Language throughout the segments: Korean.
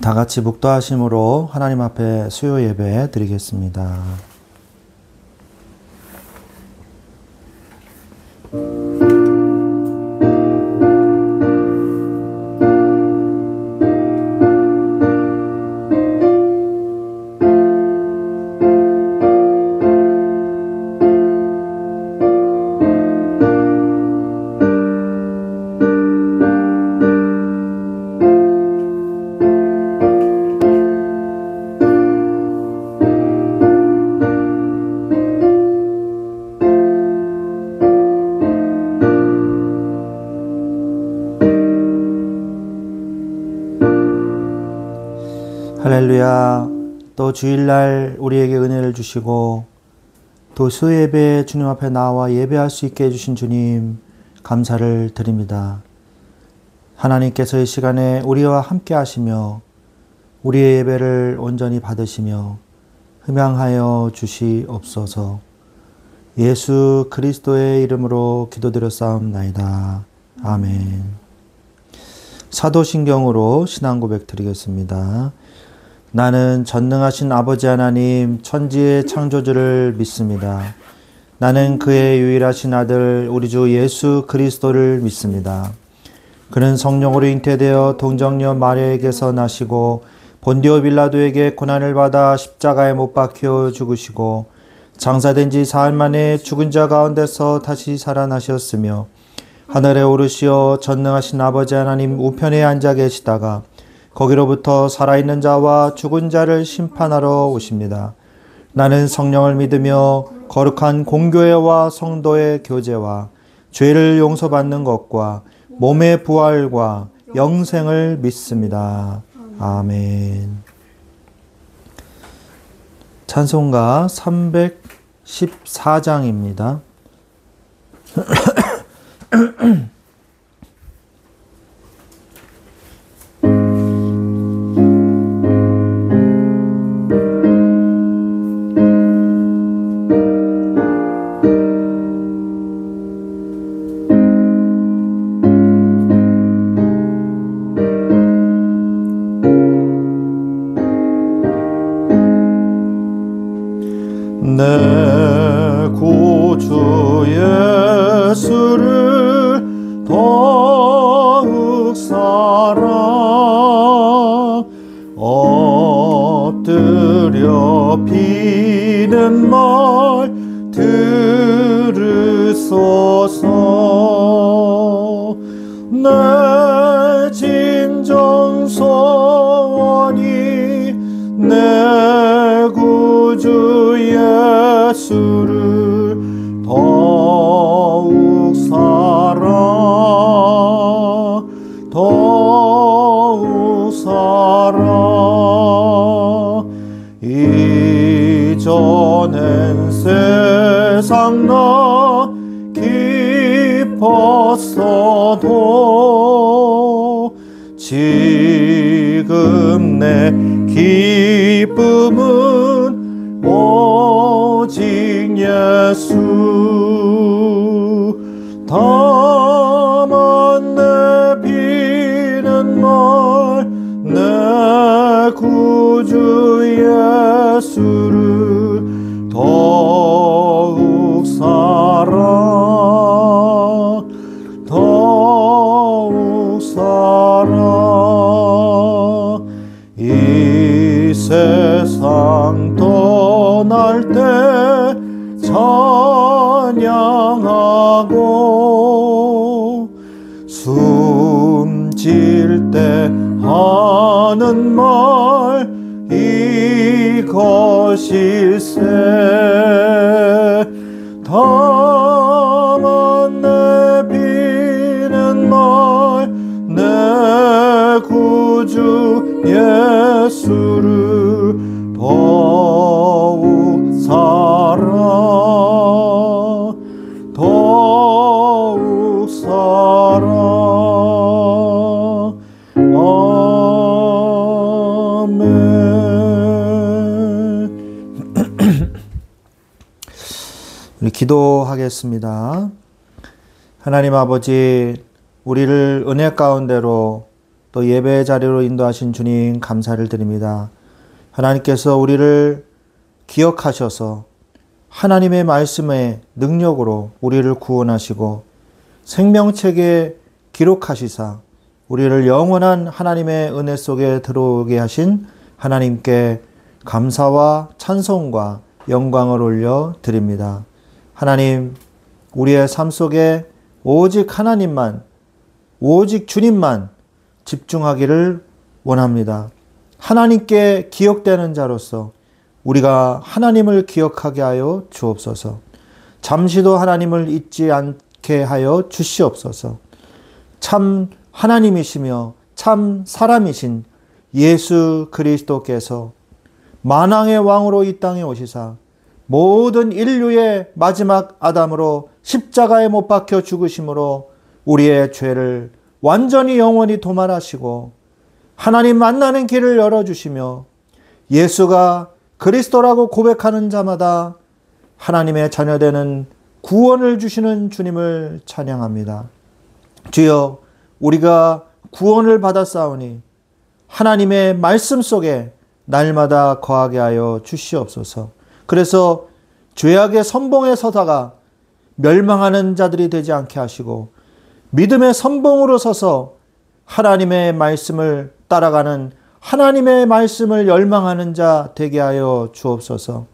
다 같이 묵도하심으로 하나님 앞에 수요 예배 드리겠습니다. 할렐루야. 또 주일날 우리에게 은혜를 주시고 또 수요예배 주님 앞에 나와 예배할 수 있게 해주신 주님 감사를 드립니다. 하나님께서 이 시간에 우리와 함께 하시며 우리의 예배를 온전히 받으시며 흠양하여 주시옵소서. 예수 그리스도의 이름으로 기도드렸사옵나이다. 아멘. 사도신경으로 신앙 고백 드리겠습니다. 나는 전능하신 아버지 하나님 천지의 창조주를 믿습니다. 나는 그의 유일하신 아들 우리 주 예수 그리스도를 믿습니다. 그는 성령으로 잉태되어 동정녀 마리아에게서 나시고 본디오 빌라도에게 고난을 받아 십자가에 못 박혀 죽으시고 장사된 지 사흘 만에 죽은 자 가운데서 다시 살아나셨으며 하늘에 오르시어 전능하신 아버지 하나님 우편에 앉아 계시다가 거기로부터 살아있는 자와 죽은 자를 심판하러 오십니다. 나는 성령을 믿으며 거룩한 공교회와 성도의 교제와 죄를 용서받는 것과 몸의 부활과 영생을 믿습니다. 아멘. 찬송가 314장입니다. 내 구주 예수를 더욱 사랑 엎드려 비는 말 들으소서. 내 진정 소원이 내 구주 예수를 더욱 사랑 더욱 사랑. 이전엔 세상 나 기뻤어도 지금 내 기쁨은 오직 예수. 다만 내 비는 말 내 구주 예수를 더욱 사랑 더욱 사랑. 이 세상 떠날 때 찬양하고 숨질 때 하는 말 이것일세. 다만 내 비는 말 내 구주 예수를 더욱 사랑 더욱 사랑. 아멘. 우리 기도하겠습니다. 하나님 아버지, 우리를 은혜 가운데로 또 또 예배의 자리로 인도하신 주님 감사를 드립니다. 하나님께서 우리를 기억하셔서 하나님의 말씀의 능력으로 우리를 구원하시고 생명책에 기록하시사 우리를 영원한 하나님의 은혜 속에 들어오게 하신 하나님께 감사와 찬송과 영광을 올려 드립니다. 하나님, 우리의 삶 속에 오직 하나님만, 오직 주님만 집중하기를 원합니다. 하나님께 기억되는 자로서 우리가 하나님을 기억하게 하여 주옵소서. 잠시도 하나님을 잊지 않게 하여 주시옵소서. 참 하나님이시며 참 사람이신 예수 그리스도께서 만왕의 왕으로 이 땅에 오시사 모든 인류의 마지막 아담으로 십자가에 못 박혀 죽으심으로 우리의 죄를 완전히 영원히 도말하시고 하나님 만나는 길을 열어주시며 예수가 그리스도라고 고백하는 자마다 하나님의 자녀되는 구원을 주시는 주님을 찬양합니다. 주여, 우리가 구원을 받았사오니 하나님의 말씀 속에 날마다 거하게 하여 주시옵소서. 그래서 죄악의 선봉에 서다가 멸망하는 자들이 되지 않게 하시고 믿음의 선봉으로 서서 하나님의 말씀을 따라가는 하나님의 말씀을 열망하는 자 되게 하여 주옵소서.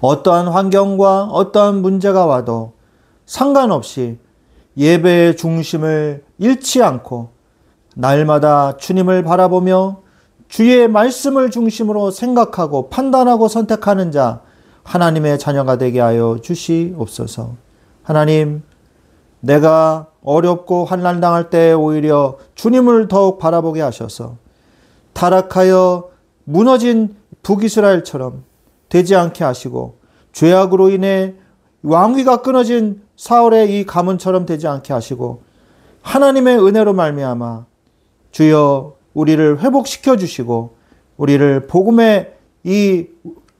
어떠한 환경과 어떠한 문제가 와도 상관없이 예배의 중심을 잃지 않고 날마다 주님을 바라보며 주의 말씀을 중심으로 생각하고 판단하고 선택하는 자 하나님의 자녀가 되게 하여 주시옵소서. 하나님, 내가 어렵고 환난당할 때 오히려 주님을 더욱 바라보게 하셔서 타락하여 무너진 북이스라엘처럼 되지 않게 하시고 죄악으로 인해 왕위가 끊어진 사울의 이 가문처럼 되지 않게 하시고 하나님의 은혜로 말미암아 주여 우리를 회복시켜 주시고 우리를 복음의 이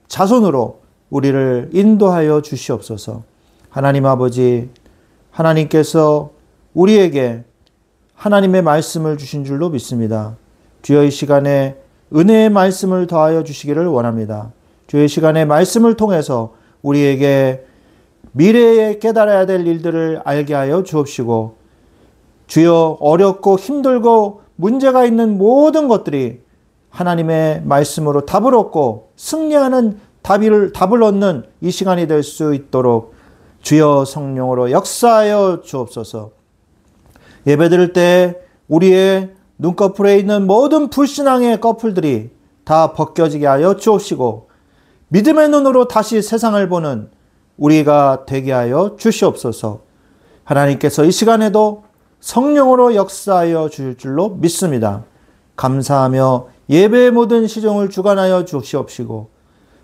자손으로 우리를 인도하여 주시옵소서. 하나님 아버지, 하나님께서 우리에게 하나님의 말씀을 주신 줄로 믿습니다. 주여 이 시간에 은혜의 말씀을 더하여 주시기를 원합니다. 주의 시간의 말씀을 통해서 우리에게 미래에 깨달아야 될 일들을 알게 하여 주옵시고 주여 어렵고 힘들고 문제가 있는 모든 것들이 하나님의 말씀으로 답을 얻고 승리하는 답을 얻는 이 시간이 될 수 있도록 주여 성령으로 역사하여 주옵소서. 예배드릴 때 우리의 눈꺼풀에 있는 모든 불신앙의 꺼풀들이 다 벗겨지게 하여 주옵시고 믿음의 눈으로 다시 세상을 보는 우리가 되게 하여 주시옵소서. 하나님께서 이 시간에도 성령으로 역사하여 주실 줄로 믿습니다. 감사하며 예배의 모든 시종을 주관하여 주시옵시고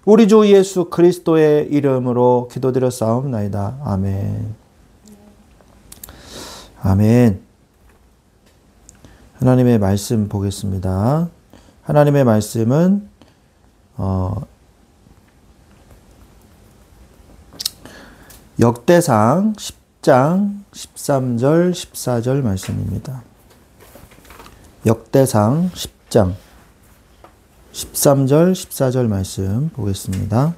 우리 주 예수 그리스도의 이름으로 기도드렸사옵나이다. 아멘. 아멘. 하나님의 말씀 보겠습니다. 하나님의 말씀은 역대상 10장 13절 14절 말씀입니다. 역대상 10장 13절 14절 말씀 보겠습니다.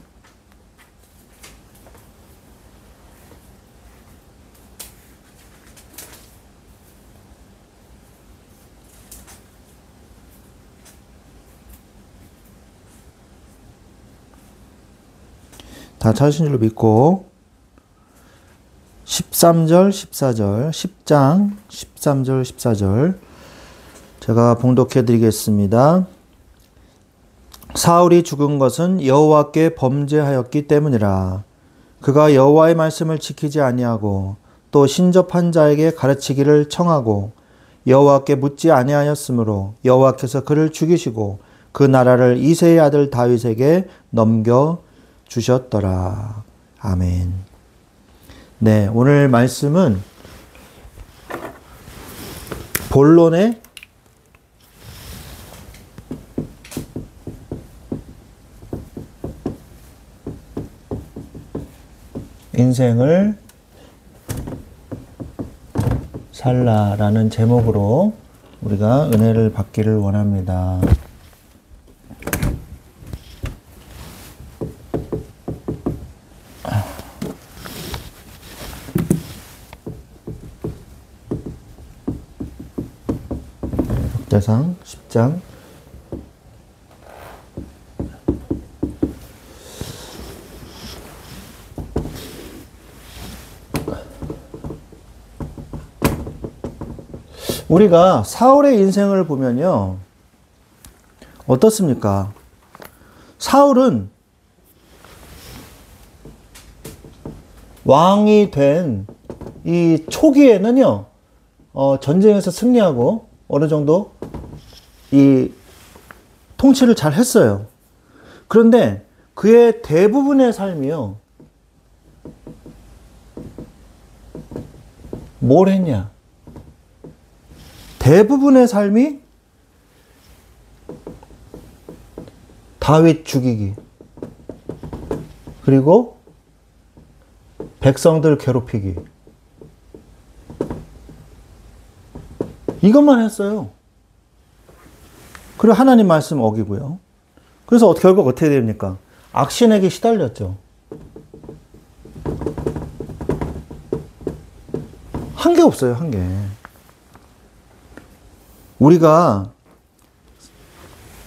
다 찾으신 줄로 믿고 13절 14절 10장 13절 14절 제가 봉독해 드리겠습니다. 사울이 죽은 것은 여호와께 범죄하였기 때문이라. 그가 여호와의 말씀을 지키지 아니하고 또 신접한 자에게 가르치기를 청하고 여호와께 묻지 아니하였으므로 여호와께서 그를 죽이시고 그 나라를 이새의 아들 다윗에게 넘겨 주셨더라. 아멘. 네, 오늘 말씀은 본론의 인생을 살라라는 제목으로 우리가 은혜를 받기를 원합니다. 역대상 10장 우리가 사울의 인생을 보면요. 어떻습니까? 사울은 왕이 된 이 초기에는요. 전쟁에서 승리하고 어느 정도 이 통치를 잘 했어요. 그런데 그의 대부분의 삶이요. 뭘 했냐? 대부분의 삶이 다윗 죽이기, 그리고 백성들 괴롭히기, 이것만 했어요. 그리고 하나님 말씀 어기고요. 그래서 결국 어떻게 됩니까? 악신에게 시달렸죠. 한 게 없어요, 한 게. 우리가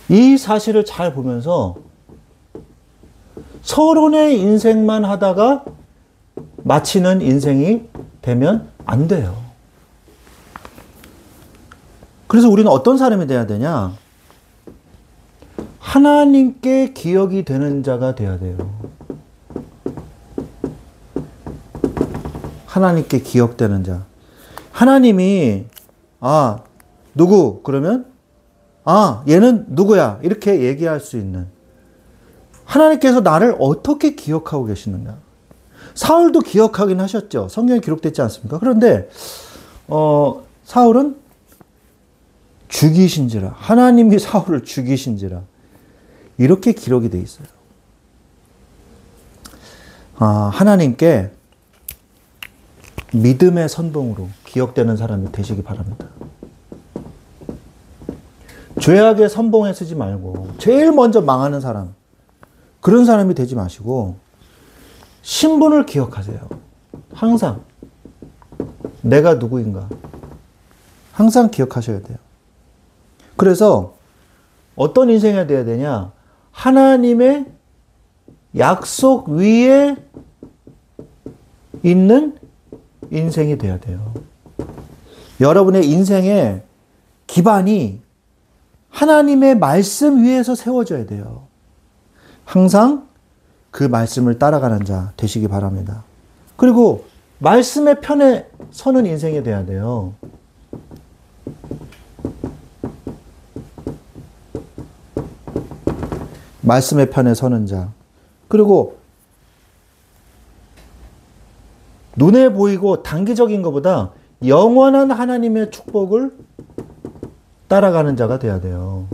이 사실을 잘 보면서 서론의 인생만 하다가 마치는 인생이 되면 안 돼요. 그래서 우리는 어떤 사람이 돼야 되냐? 하나님께 기억이 되는 자가 돼야 돼요. 하나님께 기억되는 자. 하나님이 누구? 그러면 얘는 누구야? 이렇게 얘기할 수 있는. 하나님께서 나를 어떻게 기억하고 계시느냐? 사울도 기억하긴 하셨죠. 성경에 기록되지 않습니까? 그런데 사울은 죽이신지라. 하나님이 사울을 죽이신지라. 이렇게 기록이 되어 있어요. 하나님께 믿음의 선봉으로 기억되는 사람이 되시기 바랍니다. 죄악의 선봉에 쓰지 말고 제일 먼저 망하는 사람, 그런 사람이 되지 마시고 신분을 기억하세요. 항상 내가 누구인가 항상 기억하셔야 돼요. 그래서 어떤 인생이 되어야 되냐? 하나님의 약속 위에 있는 인생이 되어야 돼요. 여러분의 인생의 기반이 하나님의 말씀 위에서 세워져야 돼요. 항상 그 말씀을 따라가는 자 되시기 바랍니다. 그리고 말씀의 편에 서는 인생이 돼야 돼요. 말씀의 편에 서는 자. 그리고 눈에 보이고 단기적인 것보다 영원한 하나님의 축복을 따라가는 자가 돼야 돼요.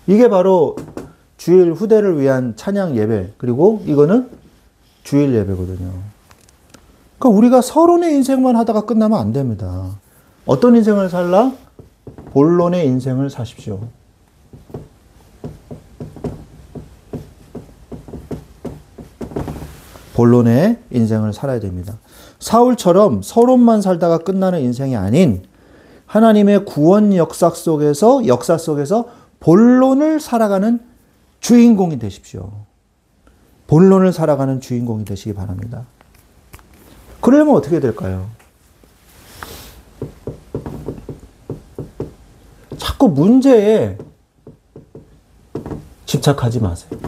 이게 바로 주일 후대를 위한 찬양 예배, 그리고 이거는 주일 예배거든요. 그러니까 우리가 서론의 인생만 하다가 끝나면 안 됩니다. 어떤 인생을 살라? 본론의 인생을 사십시오. 본론의 인생을 살아야 됩니다. 사울처럼 서론만 살다가 끝나는 인생이 아닌 하나님의 구원 역사 속에서 본론을 살아가는 주인공이 되십시오. 본론을 살아가는 주인공이 되시기 바랍니다. 그러려면 어떻게 될까요? 자꾸 문제에 집착하지 마세요.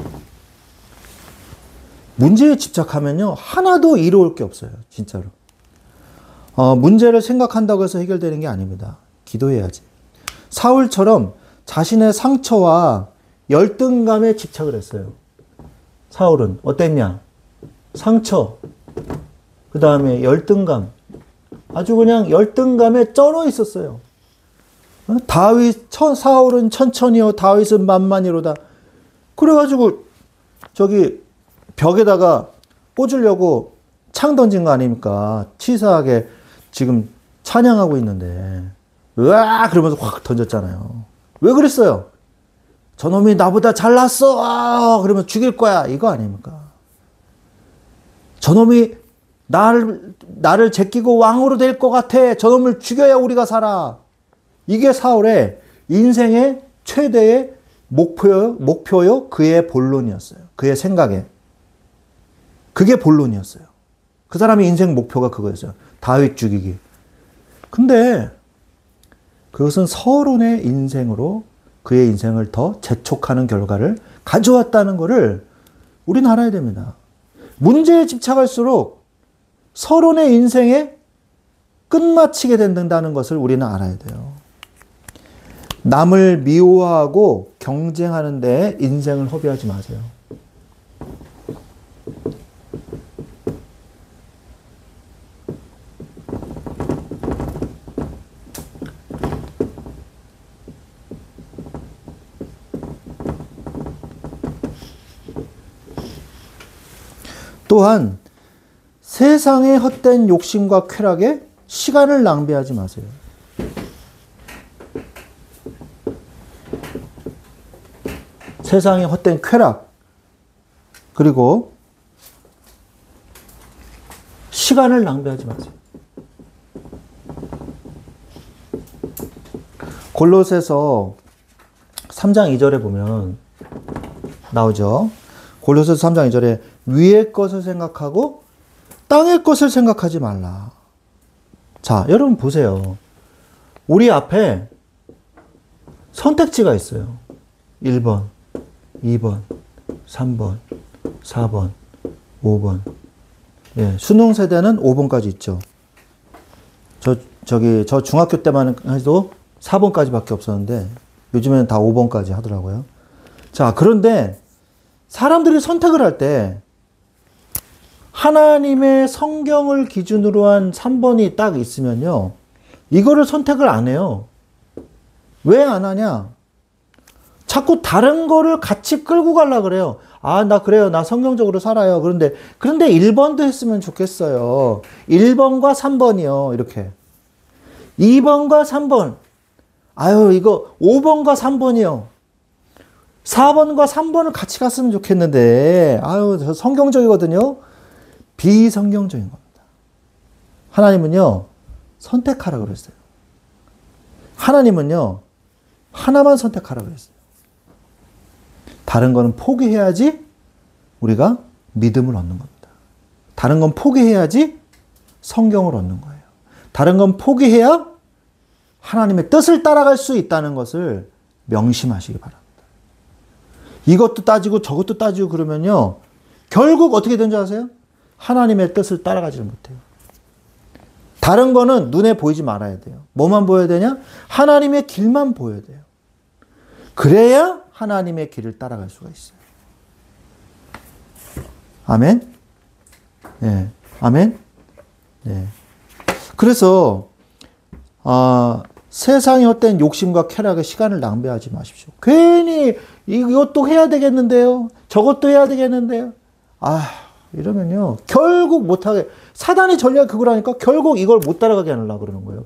문제에 집착하면요, 하나도 이루어올 게 없어요. 진짜로. 문제를 생각한다고 해서 해결되는 게 아닙니다. 기도해야지. 사울처럼 자신의 상처와 열등감에 집착을 했어요. 사울은 어땠냐? 상처, 그 다음에 열등감. 아주 그냥 열등감에 쩔어 있었어요. 사울은 천천히요, 다윗은 만만히로다. 그래가지고 저기 벽에다가 꽂으려고 창 던진 거 아닙니까? 치사하게 지금 찬양하고 있는데. 으아! 그러면서 확 던졌잖아요. 왜 그랬어요? 저놈이 나보다 잘났어! 아! 그러면 죽일 거야. 이거 아닙니까? 저놈이 나를 제끼고 왕으로 될 것 같아. 저놈을 죽여야 우리가 살아. 이게 사울의 인생의 최대의 목표요. 그의 본론이었어요. 그의 생각에. 그게 본론이었어요. 그 사람의 인생 목표가 그거였어요. 다윗 죽이기. 근데 그것은 서론의 인생으로 그의 인생을 더 재촉하는 결과를 가져왔다는 것을 우리는 알아야 됩니다. 문제에 집착할수록 서론의 인생에 끝마치게 된다는 것을 우리는 알아야 돼요. 남을 미워하고 경쟁하는 데 인생을 허비하지 마세요. 또한 세상의 헛된 욕심과 쾌락에 시간을 낭비하지 마세요. 세상의 헛된 쾌락 그리고 시간을 낭비하지 마세요. 골로새서 3장 2절에 보면 나오죠. 골로새서 3장 2절에 위의 것을 생각하고 땅의 것을 생각하지 말라. 자, 여러분 보세요. 우리 앞에 선택지가 있어요. 1번, 2번, 3번, 4번, 5번. 예, 수능 세대는 5번까지 있죠. 저 중학교 때만 해도 4번까지밖에 없었는데 요즘에는 다 5번까지 하더라고요. 자, 그런데 사람들이 선택을 할 때 하나님의 성경을 기준으로 한 3번이 딱 있으면요. 이거를 선택을 안 해요. 왜 안 하냐? 자꾸 다른 거를 같이 끌고 가려고 그래요. 아, 나 그래요. 나 성경적으로 살아요. 그런데 1번도 했으면 좋겠어요. 1번과 3번이요. 이렇게. 2번과 3번. 아유, 이거 5번과 3번이요. 4번과 3번을 같이 갔으면 좋겠는데, 아유, 저 성경적이거든요. 비성경적인 겁니다. 하나님은요, 선택하라 그랬어요. 하나님은요, 하나만 선택하라 그랬어요. 다른 거는 포기해야지 우리가 믿음을 얻는 겁니다. 다른 건 포기해야지 성경을 얻는 거예요. 다른 건 포기해야 하나님의 뜻을 따라갈 수 있다는 것을 명심하시기 바랍니다. 이것도 따지고 저것도 따지고 그러면요. 결국 어떻게 되는 줄 아세요? 하나님의 뜻을 따라가지 못해요. 다른 거는 눈에 보이지 말아야 돼요. 뭐만 보여야 되냐? 하나님의 길만 보여야 돼요. 그래야 하나님의 길을 따라갈 수가 있어요. 아멘? 예. 아멘? 예. 그래서, 세상의 헛된 욕심과 쾌락에 시간을 낭비하지 마십시오. 괜히 이것도 해야 되겠는데요. 저것도 해야 되겠는데요. 이러면요. 결국 못하게, 사단이 전략 그거라니까 결국 이걸 못 따라가게 하려고 그러는 거예요.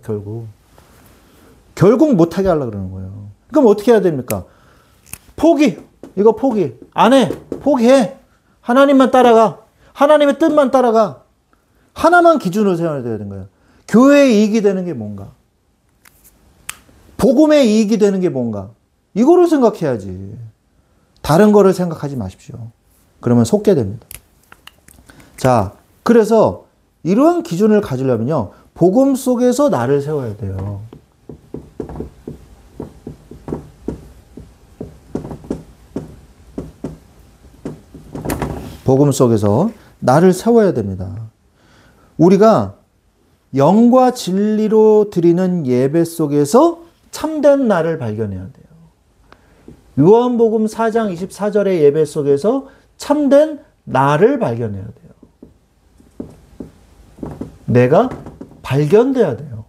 결국 못하게 하려고 그러는 거예요. 그럼 어떻게 해야 됩니까? 포기. 이거 포기. 안 해. 포기해. 하나님만 따라가. 하나님의 뜻만 따라가. 하나만 기준으로 세워야 되는 거예요. 교회의 이익이 되는 게 뭔가? 복음의 이익이 되는 게 뭔가? 이거를 생각해야지. 다른 거를 생각하지 마십시오. 그러면 속게 됩니다. 자, 그래서 이러한 기준을 가지려면요. 복음 속에서 나를 세워야 돼요. 복음 속에서 나를 세워야 됩니다. 우리가 영과 진리로 드리는 예배 속에서 참된 나를 발견해야 돼요. 요한복음 4장 24절의 예배 속에서 참된 나를 발견해야 돼요. 내가 발견돼야 돼요.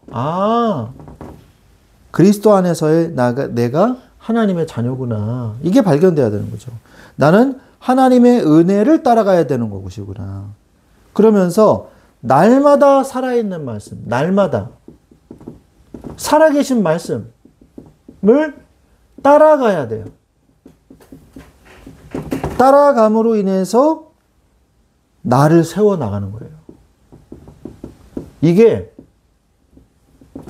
그리스도 안에서의 내가 하나님의 자녀구나. 이게 발견돼야 되는 거죠. 나는 하나님의 은혜를 따라가야 되는 것이구나. 그러면서 날마다 살아있는 말씀, 날마다 살아계신 말씀을 따라가야 돼요. 따라감으로 인해서 나를 세워나가는 거예요. 이게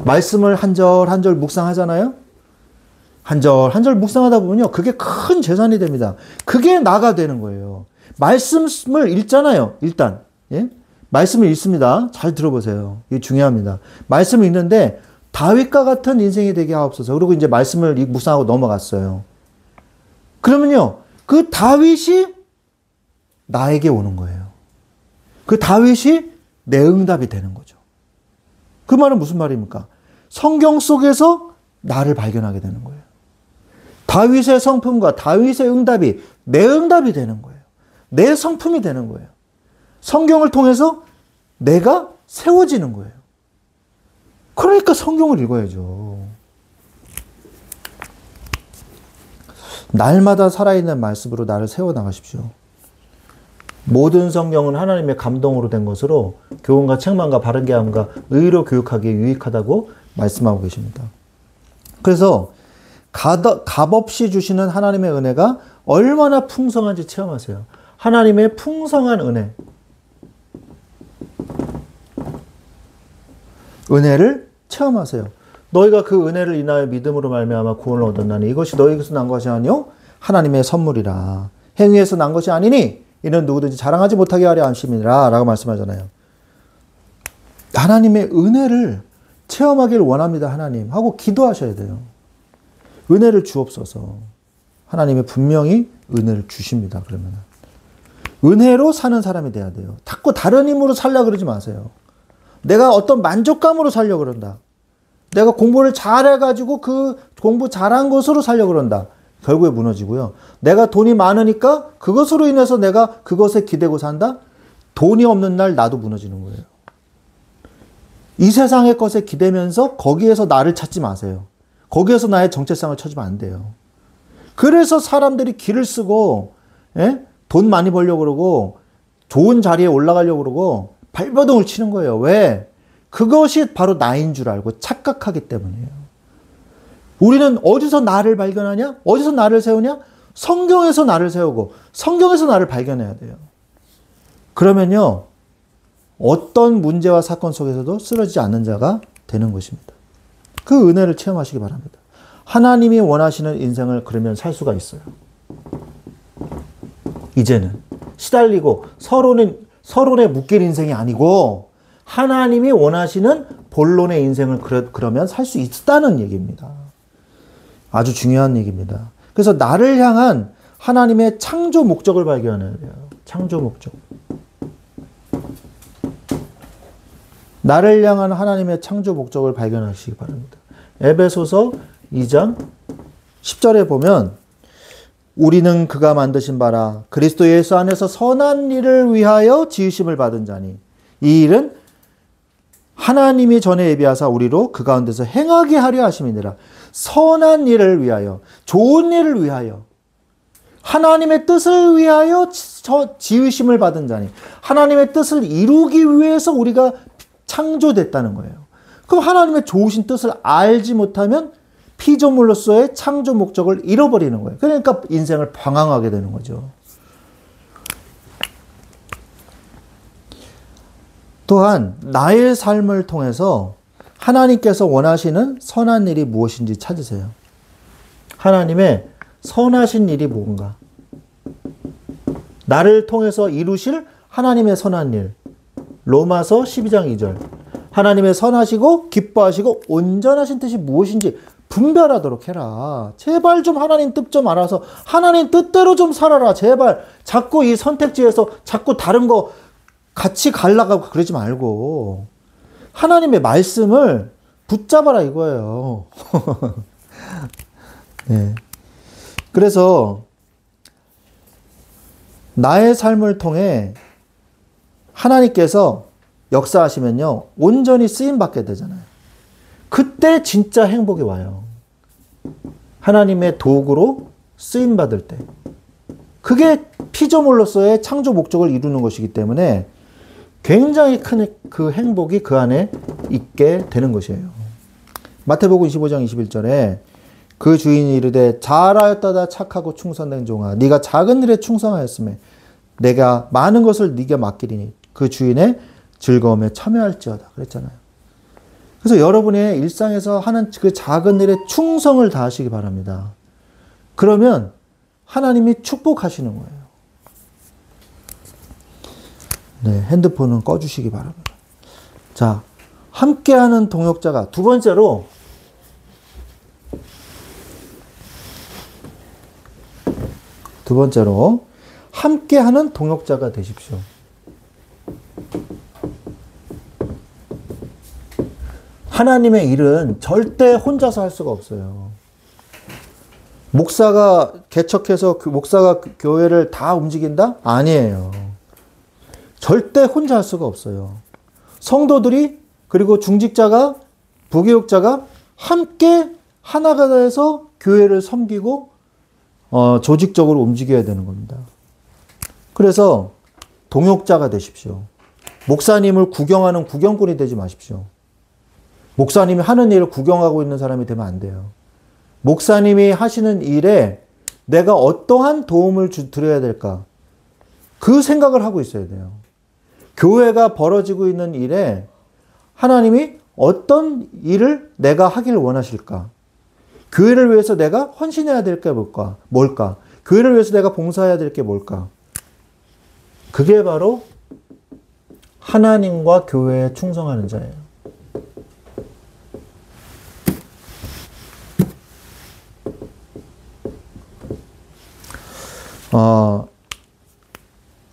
말씀을 한 절 한 절 묵상하잖아요. 한 절 한 절 묵상하다 보면요, 그게 큰 재산이 됩니다. 그게 나가 되는 거예요. 말씀을 읽잖아요. 일단 예? 말씀을 읽습니다. 잘 들어보세요. 이게 중요합니다. 말씀을 읽는데 다윗과 같은 인생이 되게 하옵소서. 그리고 이제 말씀을 묵상하고 넘어갔어요. 그러면요, 그 다윗이 나에게 오는 거예요. 그 다윗이 내 응답이 되는 거죠. 그 말은 무슨 말입니까? 성경 속에서 나를 발견하게 되는 거예요. 다윗의 성품과 다윗의 응답이 내 응답이 되는 거예요. 내 성품이 되는 거예요. 성경을 통해서 내가 세워지는 거예요. 그러니까 성경을 읽어야죠. 날마다 살아있는 말씀으로 나를 세워나가십시오. 모든 성경은 하나님의 감동으로 된 것으로 교훈과 책망과 바른개함과 의로 교육하기에 유익하다고 말씀하고 계십니다. 그래서 값없이 주시는 하나님의 은혜가 얼마나 풍성한지 체험하세요. 하나님의 풍성한 은혜를 체험하세요. 너희가 그 은혜를 인하여 믿음으로 말미암아 구원을 얻었나니 이것이 너희에게서 난 것이 아니요 하나님의 선물이라. 행위에서 난 것이 아니니 이는 누구든지 자랑하지 못하게 하려 함심이라 라고 말씀하잖아요. 하나님의 은혜를 체험하길 원합니다. 하나님 하고 기도하셔야 돼요. 은혜를 주옵소서. 하나님이 분명히 은혜를 주십니다. 그러면 은혜로 사는 사람이 돼야 돼요. 자꾸 다른 힘으로 살려고 그러지 마세요. 내가 어떤 만족감으로 살려고 그런다. 내가 공부를 잘해가지고 그 공부 잘한 것으로 살려고 그런다. 결국에 무너지고요. 내가 돈이 많으니까 그것으로 인해서 내가 그것에 기대고 산다. 돈이 없는 날 나도 무너지는 거예요. 이 세상의 것에 기대면서 거기에서 나를 찾지 마세요. 거기에서 나의 정체성을 찾으면 안 돼요. 그래서 사람들이 길을 쓰고 돈 많이 벌려고 그러고 좋은 자리에 올라가려고 그러고 발버둥을 치는 거예요. 왜? 그것이 바로 나인 줄 알고 착각하기 때문이에요. 우리는 어디서 나를 발견하냐? 어디서 나를 세우냐? 성경에서 나를 세우고 성경에서 나를 발견해야 돼요. 그러면요, 어떤 문제와 사건 속에서도 쓰러지지 않는 자가 되는 것입니다. 그 은혜를 체험하시기 바랍니다. 하나님이 원하시는 인생을 그러면 살 수가 있어요. 이제는 시달리고 서론에 묶일 인생이 아니고 하나님이 원하시는 본론의 인생을 그러면 살 수 있다는 얘기입니다. 아주 중요한 얘기입니다. 그래서 나를 향한 하나님의 창조 목적을 발견해야 돼요. 창조 목적. 나를 향한 하나님의 창조 목적을 발견하시기 바랍니다. 에베소서 2장 10절에 보면 우리는 그가 만드신 바라 그리스도 예수 안에서 선한 일을 위하여 지으심을 받은 자니 이 일은 하나님이 전에 예비하사 우리로 그 가운데서 행하게 하려 하심이니라. 선한 일을 위하여, 좋은 일을 위하여, 하나님의 뜻을 위하여 지으심을 받은 자니 하나님의 뜻을 이루기 위해서 우리가 창조됐다는 거예요. 그럼 하나님의 좋으신 뜻을 알지 못하면 피조물로서의 창조 목적을 잃어버리는 거예요. 그러니까 인생을 방황하게 되는 거죠. 또한 나의 삶을 통해서 하나님께서 원하시는 선한 일이 무엇인지 찾으세요. 하나님의 선하신 일이 뭔가? 나를 통해서 이루실 하나님의 선한 일. 로마서 12장 2절. 하나님의 선하시고 기뻐하시고 온전하신 뜻이 무엇인지 분별하도록 해라. 제발 좀 하나님 뜻 좀 알아서 하나님 뜻대로 좀 살아라. 제발 자꾸 이 선택지에서 자꾸 다른 거 같이 가려고 그러지 말고 하나님의 말씀을 붙잡아라 이거예요. 네. 그래서 나의 삶을 통해 하나님께서 역사하시면요 온전히 쓰임받게 되잖아요. 그때 진짜 행복이 와요. 하나님의 도구로 쓰임받을 때. 그게 피조물로서의 창조 목적을 이루는 것이기 때문에 굉장히 큰 그 행복이 그 안에 있게 되는 것이에요. 마태복음 25장 21절에 그 주인이 이르되 잘하였다다 착하고 충성된 종아 네가 작은 일에 충성하였으며 내가 많은 것을 네가 맡기리니 그 주인의 즐거움에 참여할지어다 그랬잖아요. 그래서 여러분의 일상에서 하는 그 작은 일에 충성을 다하시기 바랍니다. 그러면 하나님이 축복하시는 거예요. 네, 핸드폰은 꺼주시기 바랍니다. 자, 함께하는 동역자가 두 번째로 함께하는 동역자가 되십시오. 하나님의 일은 절대 혼자서 할 수가 없어요. 목사가 개척해서 목사가 교회를 다 움직인다? 아니에요. 절대 혼자 할 수가 없어요. 성도들이 그리고 중직자가 부교육자가 함께 하나가 돼서 교회를 섬기고 조직적으로 움직여야 되는 겁니다. 그래서 동역자가 되십시오. 목사님을 구경하는 구경꾼이 되지 마십시오. 목사님이 하는 일을 구경하고 있는 사람이 되면 안 돼요. 목사님이 하시는 일에 내가 어떠한 도움을 드려야 될까? 그 생각을 하고 있어야 돼요. 교회가 벌어지고 있는 일에 하나님이 어떤 일을 내가 하기를 원하실까? 교회를 위해서 내가 헌신해야 될 게 뭘까? 교회를 위해서 내가 봉사해야 될 게 뭘까? 그게 바로 하나님과 교회에 충성하는 자예요.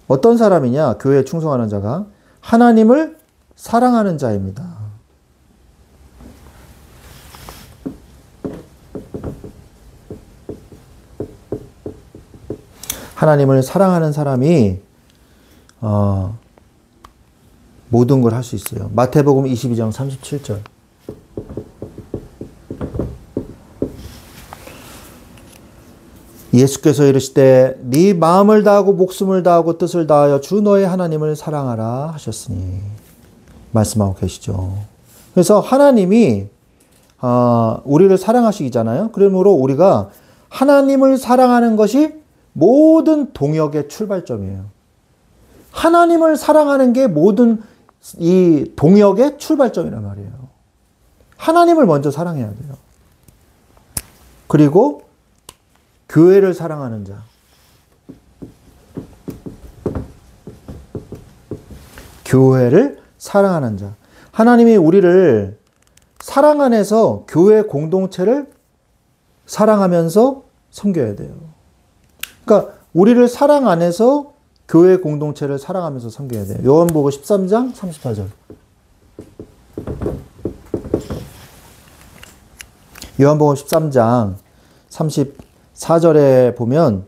어떤 사람이냐? 교회에 충성하는 자가 하나님을 사랑하는 자입니다. 하나님을 사랑하는 사람이 모든 걸 할 수 있어요. 마태복음 22장 37절. 예수께서 이르시되 네 마음을 다하고 목숨을 다하고 뜻을 다하여 주 너의 하나님을 사랑하라 하셨으니 말씀하고 계시죠. 그래서 하나님이 우리를 사랑하시잖아요. 그러므로 우리가 하나님을 사랑하는 것이 모든 동역의 출발점이에요. 하나님을 사랑하는 게 모든 이 동역의 출발점이란 말이에요. 하나님을 먼저 사랑해야 돼요. 그리고 교회를 사랑하는 자. 교회를 사랑하는 자. 하나님이 우리를 사랑 안에서 교회 공동체를 사랑하면서 섬겨야 돼요. 그러니까 우리를 사랑 안에서 교회 공동체를 사랑하면서 섬겨야 돼요. 요한복음 13장 34절. 요한복음 13장 34절에 보면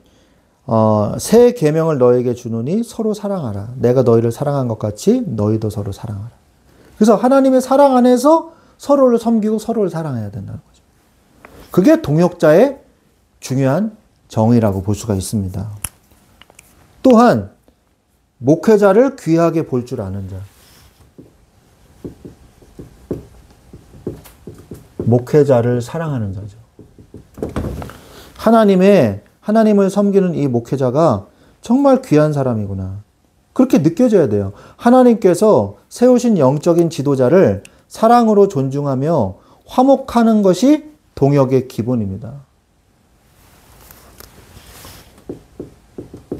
새 계명을 너에게 주노니 서로 사랑하라. 내가 너희를 사랑한 것 같이 너희도 서로 사랑하라. 그래서 하나님의 사랑 안에서 서로를 섬기고 서로를 사랑해야 된다는 거죠. 그게 동역자의 중요한 정의라고 볼 수가 있습니다. 또한 목회자를 귀하게 볼 줄 아는 자. 목회자를 사랑하는 자죠. 하나님을 섬기는 이 목회자가 정말 귀한 사람이구나. 그렇게 느껴져야 돼요. 하나님께서 세우신 영적인 지도자를 사랑으로 존중하며 화목하는 것이 동역의 기본입니다.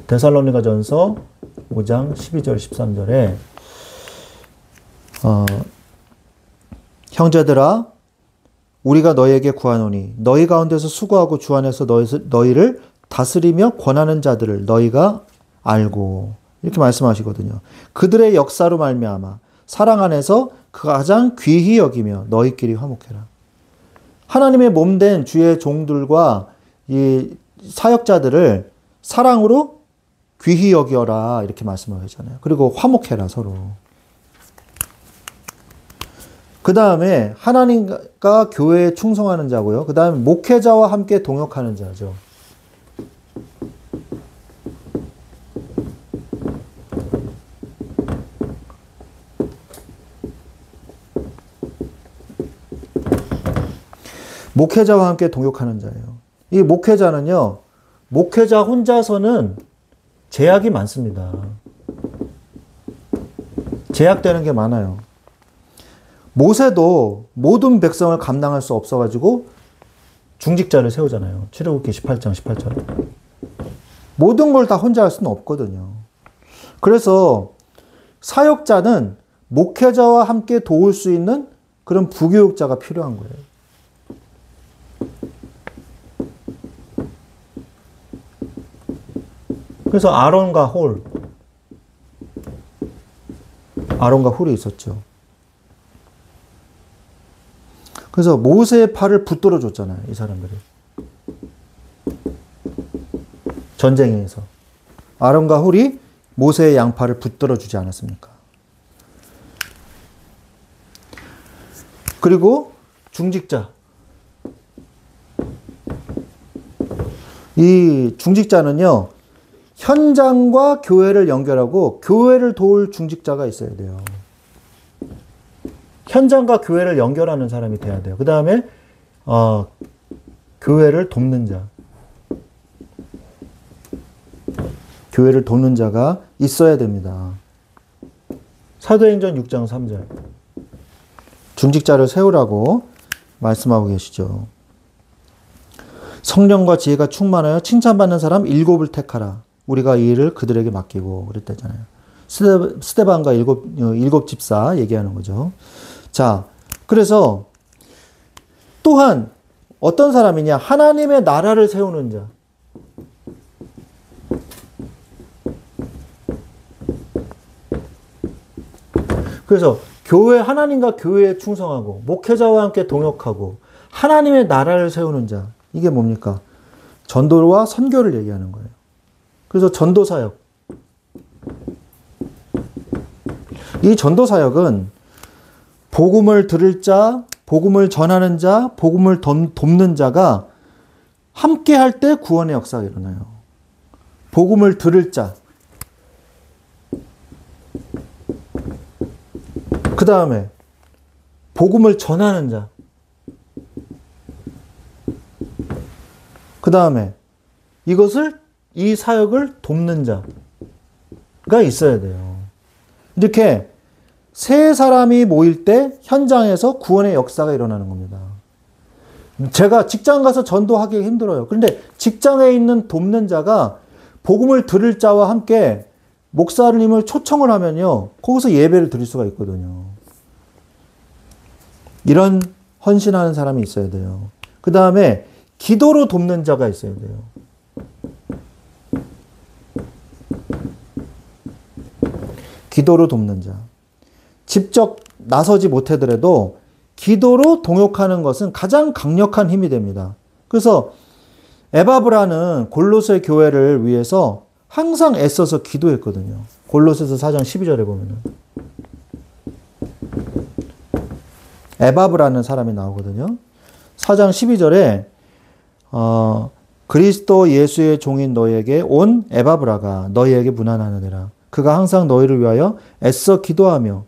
데살로니가전서 5장 12절 13절에 형제들아 우리가 너희에게 구하노니 너희 가운데서 수고하고 주 안에서 너희를 다스리며 권하는 자들을 너희가 알고 이렇게 말씀하시거든요. 그들의 역사로 말미암아 사랑 안에서 가장 귀히 여기며 너희끼리 화목해라. 하나님의 몸된 주의 종들과 이 사역자들을 사랑으로 귀히 여겨라 이렇게 말씀을 하잖아요. 그리고 화목해라 서로. 그 다음에 하나님과 교회에 충성하는 자고요. 그 다음에 목회자와 함께 동역하는 자죠. 목회자와 함께 동역하는 자예요. 이 목회자는요, 목회자 혼자서는 제약이 많습니다. 제약되는 게 많아요. 모세도 모든 백성을 감당할 수 없어가지고 중직자를 세우잖아요. 출애굽기 18장 18절. 모든 걸 다 혼자 할 수는 없거든요. 그래서 사역자는 목회자와 함께 도울 수 있는 그런 부교육자가 필요한 거예요. 그래서 아론과 홀이 있었죠. 그래서 모세의 팔을 붙들어 줬잖아요, 이 사람들이. 전쟁에서. 아론과 홀이 모세의 양팔을 붙들어 주지 않았습니까? 그리고 중직자. 이 중직자는요, 현장과 교회를 연결하고 교회를 도울 중직자가 있어야 돼요. 현장과 교회를 연결하는 사람이 돼야 돼요. 그 다음에 교회를 돕는 자. 교회를 돕는 자가 있어야 됩니다. 사도행전 6장 3절. 중직자를 세우라고 말씀하고 계시죠. 성령과 지혜가 충만하여 칭찬받는 사람 7을 택하라. 우리가 이 일을 그들에게 맡기고 그랬다잖아요. 스데반과 일곱 집사 얘기하는 거죠. 자, 그래서 또한 어떤 사람이냐? 하나님의 나라를 세우는 자. 그래서 하나님과 교회에 충성하고 목회자와 함께 동역하고 하나님의 나라를 세우는 자. 이게 뭡니까? 전도와 선교를 얘기하는 거예요. 그래서 전도사역. 이 전도사역은 복음을 들을 자, 복음을 전하는 자, 복음을 돕는 자가 함께 할 때 구원의 역사가 일어나요. 복음을 들을 자. 그 다음에 복음을 전하는 자. 그 다음에 이 사역을 돕는 자가 있어야 돼요. 이렇게 세 사람이 모일 때 현장에서 구원의 역사가 일어나는 겁니다. 제가 직장 가서 전도하기 힘들어요. 그런데 직장에 있는 돕는 자가 복음을 들을 자와 함께 목사님을 초청을 하면요, 거기서 예배를 드릴 수가 있거든요. 이런 헌신하는 사람이 있어야 돼요. 그 다음에 기도로 돕는 자가 있어야 돼요. 기도로 돕는 자. 직접 나서지 못하더라도 기도로 동역하는 것은 가장 강력한 힘이 됩니다. 그래서 에바브라는 골로새 교회를 위해서 항상 애써서 기도했거든요. 골로새서 4장 12절에 보면은 에바브라는 사람이 나오거든요. 4장 12절에 그리스도 예수의 종인 너희에게 온 에바브라가 너희에게 문안하느니라. 그가 항상 너희를 위하여 애써 기도하여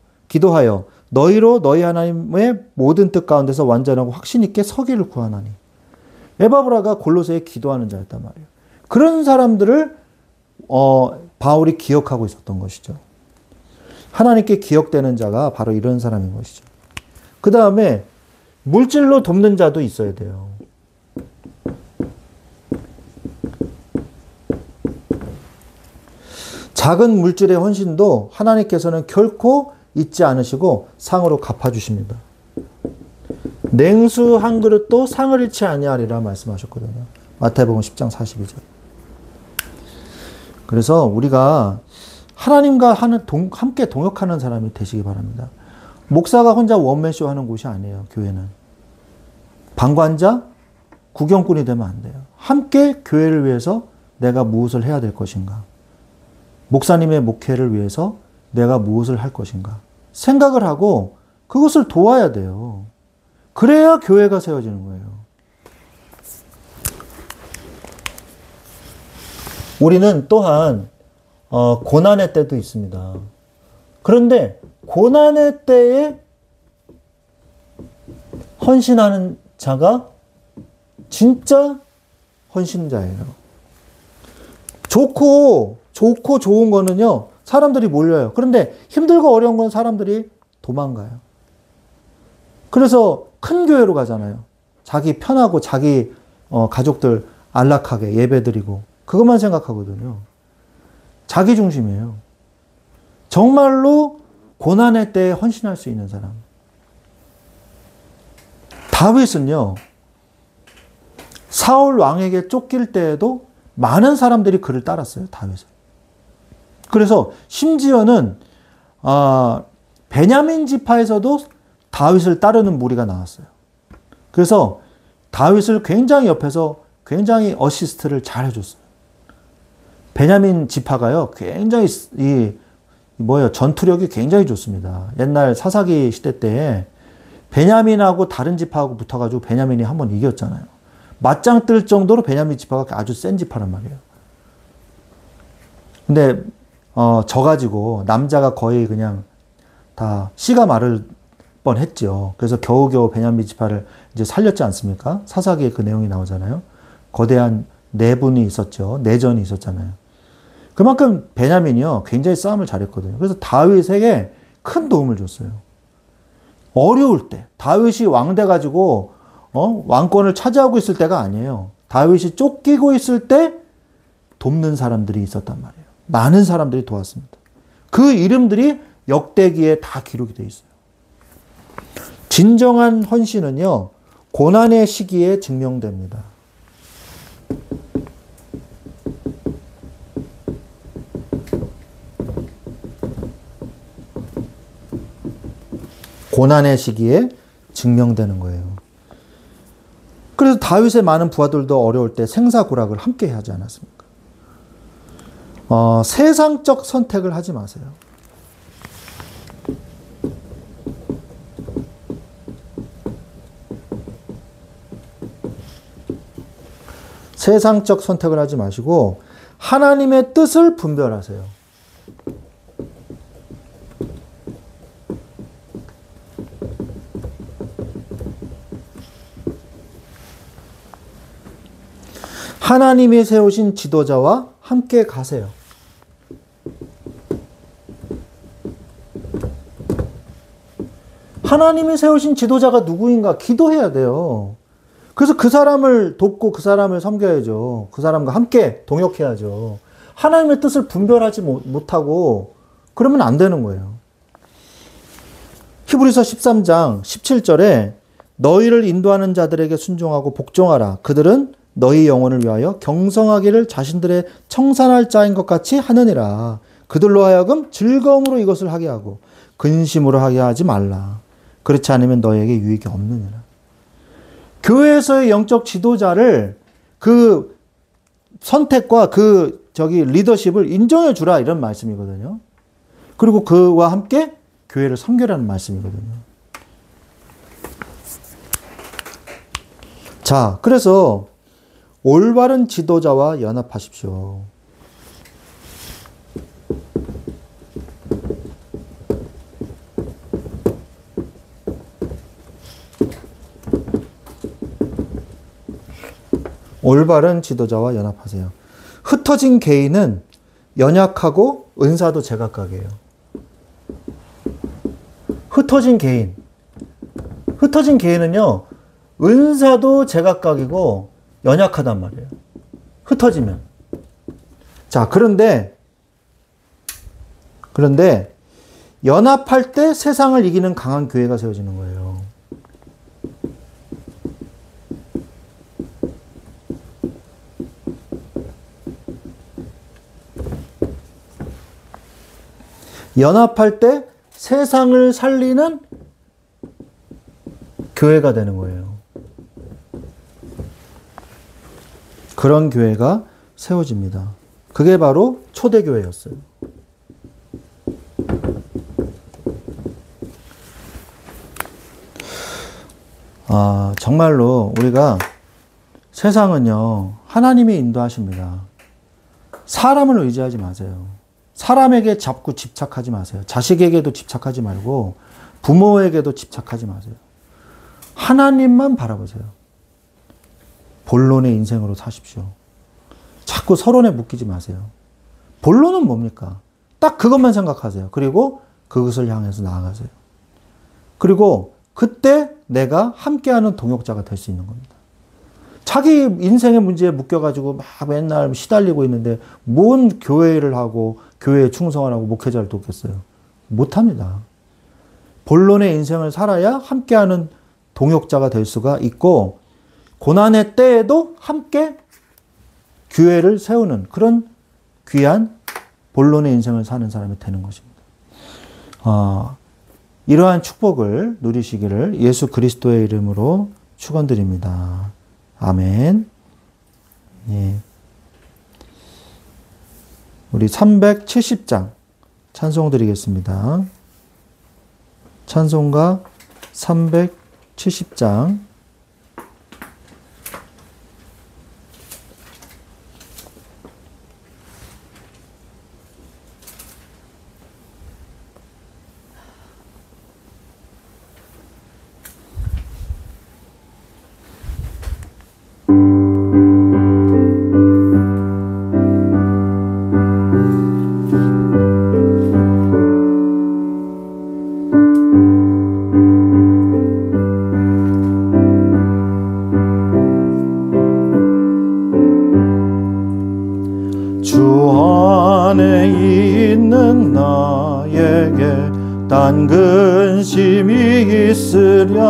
너희로 너희 하나님의 모든 뜻 가운데서 완전하고 확신 있게 서기를 구하나니. 에바브라가 골로새에 기도하는 자였단 말이에요. 그런 사람들을 바울이 기억하고 있었던 것이죠. 하나님께 기억되는 자가 바로 이런 사람인 것이죠. 그 다음에 물질로 돕는 자도 있어야 돼요. 작은 물질의 헌신도 하나님께서는 결코 잊지 않으시고 상으로 갚아주십니다. 냉수 한 그릇도 상을 잃지 아니하리라 말씀하셨거든요. 마태복음 10장 42절. 그래서 우리가 하나님과 함께 동역하는 사람이 되시기 바랍니다. 목사가 혼자 원맨쇼 하는 곳이 아니에요, 교회는. 방관자, 구경꾼이 되면 안 돼요. 함께 교회를 위해서 내가 무엇을 해야 될 것인가? 목사님의 목회를 위해서 내가 무엇을 할 것인가? 생각을 하고 그것을 도와야 돼요. 그래야 교회가 세워지는 거예요. 우리는 또한 고난의 때도 있습니다. 그런데 고난의 때에 헌신하는 자가 진짜 헌신자예요. 좋고 좋은 거는요, 사람들이 몰려요. 그런데 힘들고 어려운 건 사람들이 도망가요. 그래서 큰 교회로 가잖아요. 자기 편하고 자기 가족들 안락하게 예배드리고 그것만 생각하거든요. 자기 중심이에요. 정말로 고난의 때에 헌신할 수 있는 사람. 다윗은요, 사울 왕에게 쫓길 때에도 많은 사람들이 그를 따랐어요. 다윗을. 그래서 심지어는 베냐민 지파에서도 다윗을 따르는 무리가 나왔어요. 그래서 다윗을 굉장히 옆에서 굉장히 어시스트를 잘 해줬어요. 베냐민 지파가요, 굉장히 전투력이 굉장히 좋습니다. 옛날 사사기 시대 때에 베냐민하고 다른 지파하고 붙어가지고 베냐민이 한번 이겼잖아요. 맞짱 뜰 정도로 베냐민 지파가 아주 센 지파란 말이에요. 근데 져가지고 남자가 거의 그냥 다 씨가 마를 뻔했죠. 그래서 겨우겨우 베냐민 지파를 이제 살렸지 않습니까? 사사기에 그 내용이 나오잖아요. 거대한 내분이 있었죠. 내전이 있었잖아요. 그만큼 베냐민이요, 굉장히 싸움을 잘했거든요. 그래서 다윗에게 큰 도움을 줬어요. 어려울 때, 다윗이 왕 돼가지고 왕권을 차지하고 있을 때가 아니에요. 다윗이 쫓기고 있을 때 돕는 사람들이 있었단 말이에요. 많은 사람들이 도왔습니다. 그 이름들이 역대기에 다 기록이 되어 있어요. 진정한 헌신은요, 고난의 시기에 증명됩니다. 고난의 시기에 증명되는 거예요. 그래서 다윗의 많은 부하들도 어려울 때 생사고락을 함께 하지 않았습니까? 세상적 선택을 하지 마세요. 세상적 선택을 하지 마시고 하나님의 뜻을 분별하세요. 하나님이 세우신 지도자와 함께 가세요. 하나님이 세우신 지도자가 누구인가 기도해야 돼요. 그래서 그 사람을 돕고 그 사람을 섬겨야죠. 그 사람과 함께 동역해야죠. 하나님의 뜻을 분별하지 못하고 그러면 안 되는 거예요. 히브리서 13장 17절에 너희를 인도하는 자들에게 순종하고 복종하라. 그들은 너희 영혼을 위하여 경성하기를 자신들의 청산할 자인 것 같이 하느니라. 그들로 하여금 즐거움으로 이것을 하게 하고 근심으로 하게 하지 말라. 그렇지 않으면 너희에게 유익이 없느니라. 교회에서의 영적 지도자를 그 선택과 리더십을 인정해 주라, 이런 말씀이거든요. 그리고 그와 함께 교회를 섬기라는 말씀이거든요. 자, 그래서 올바른 지도자와 연합하십시오. 올바른 지도자와 연합하세요. 흩어진 개인은 연약하고 은사도 제각각이에요. 흩어진 개인은요, 은사도 제각각이고 연약하단 말이에요. 흩어지면. 자, 그런데 연합할 때 세상을 이기는 강한 교회가 세워지는 거예요. 연합할 때 세상을 살리는 교회가 되는 거예요. 그런 교회가 세워집니다. 그게 바로 초대교회였어요. 정말로 우리가 세상은요, 하나님이 인도하십니다. 사람을 의지하지 마세요. 사람에게 자꾸 집착하지 마세요. 자식에게도 집착하지 말고 부모에게도 집착하지 마세요. 하나님만 바라보세요. 본론의 인생으로 사십시오. 자꾸 서론에 묶이지 마세요. 본론은 뭡니까? 딱 그것만 생각하세요. 그리고 그것을 향해서 나아가세요. 그리고 그때 내가 함께하는 동역자가 될 수 있는 겁니다. 자기 인생의 문제에 묶여가지고 막 맨날 시달리고 있는데 뭔 교회를 하고 교회에 충성을 하고 목회자를 돕겠어요? 못합니다. 본론의 인생을 살아야 함께하는 동역자가 될 수가 있고 고난의 때에도 함께 교회를 세우는 그런 귀한 본론의 인생을 사는 사람이 되는 것입니다. 이러한 축복을 누리시기를 예수 그리스도의 이름으로 축원드립니다. 아멘. 예. 우리 370장 찬송 드리겠습니다. 찬송가 370장 주 안에 있는 나에게 단 근심이 있으랴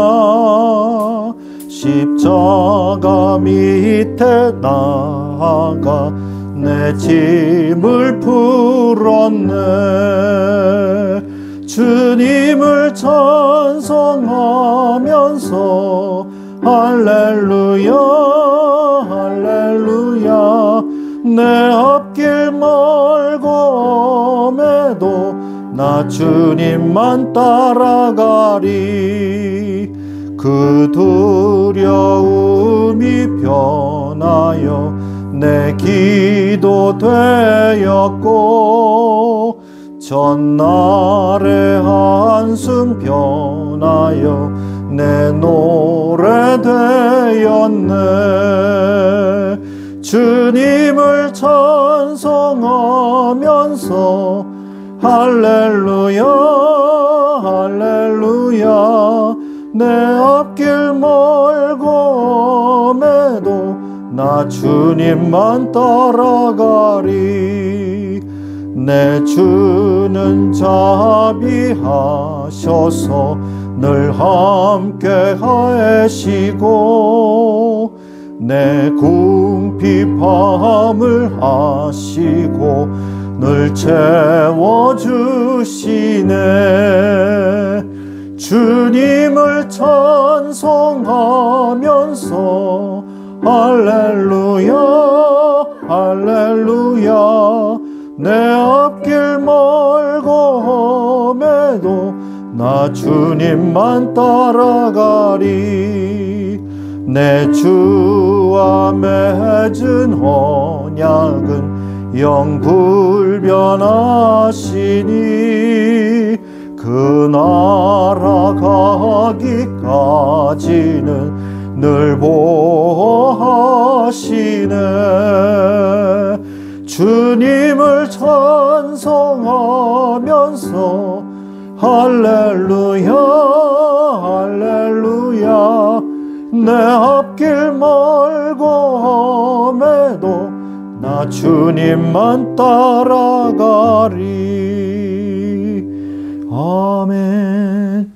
십자가 밑에 나아가 내 짐을 풀었네 주님을 찬송하면서 할렐루야 할렐루야 내 앞길 멀고 험해도 나 주님만 따라가리 그 두려움이 변하여 내 기도 되었고 전날의 한숨 변하여 내 노래 되었네 주님을 찬송하면서 할렐루야 할렐루야 내 앞길 멀고 험해도 나 주님만 따라가리 내 주는 자비하셔서 늘 함께 하시고 내 궁핍함을 아시고 늘 채워주시네 주님을 찬송하면서 할렐루야 할렐루야 내 앞길 멀고 험해도 나 주님만 따라가리 내 주와 맺은 언약은 영불변하시니 그 나라 가기까지는 늘 보호하시네 주님을 찬송하면서 할렐루야 할렐루야 내 앞길 멀고 험해도 나 주님만 따라가리 아멘.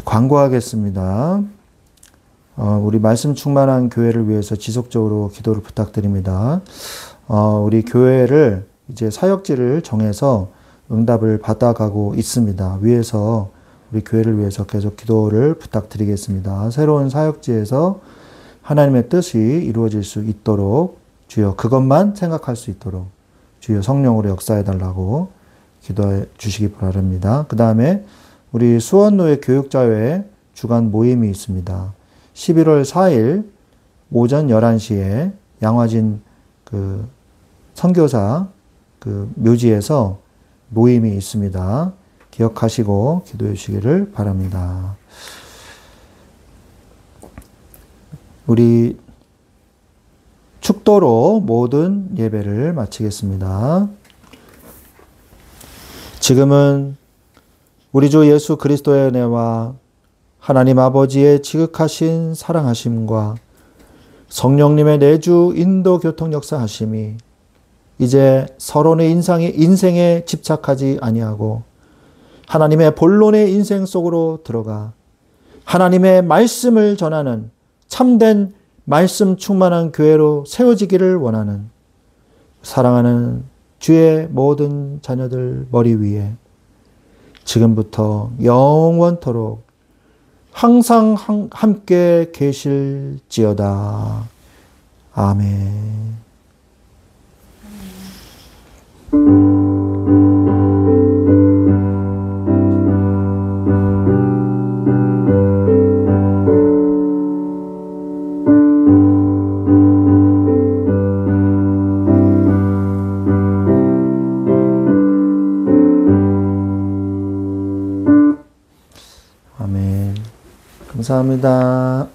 광고하겠습니다. 우리 말씀 충만한 교회를 위해서 지속적으로 기도를 부탁드립니다. 우리 교회를 이제 사역지를 정해서 응답을 받아가고 있습니다. 위에서 우리 교회를 위해서 계속 기도를 부탁드리겠습니다. 새로운 사역지에서 하나님의 뜻이 이루어질 수 있도록 주여 그것만 생각할 수 있도록 주여 성령으로 역사해달라고 기도해 주시기 바랍니다. 그 다음에 우리 수원노예 교육자회 주간 모임이 있습니다. 11월 4일 오전 11시에 양화진 그 선교사 그 묘지에서 모임이 있습니다. 기억하시고 기도해 주시기를 바랍니다. 우리 축도로 모든 예배를 마치겠습니다. 지금은 우리 주 예수 그리스도의 은혜와 하나님 아버지의 지극하신 사랑하심과 성령님의 내주 인도 교통 역사하심이 이제 서론의 인생에 집착하지 아니하고 하나님의 본론의 인생 속으로 들어가 하나님의 말씀을 전하는 참된 말씀 충만한 교회로 세워지기를 원하는 사랑하는 주의 모든 자녀들 머리 위에 지금부터 영원토록 항상 함께 계실지어다. 아멘. 아멘. 감사합니다.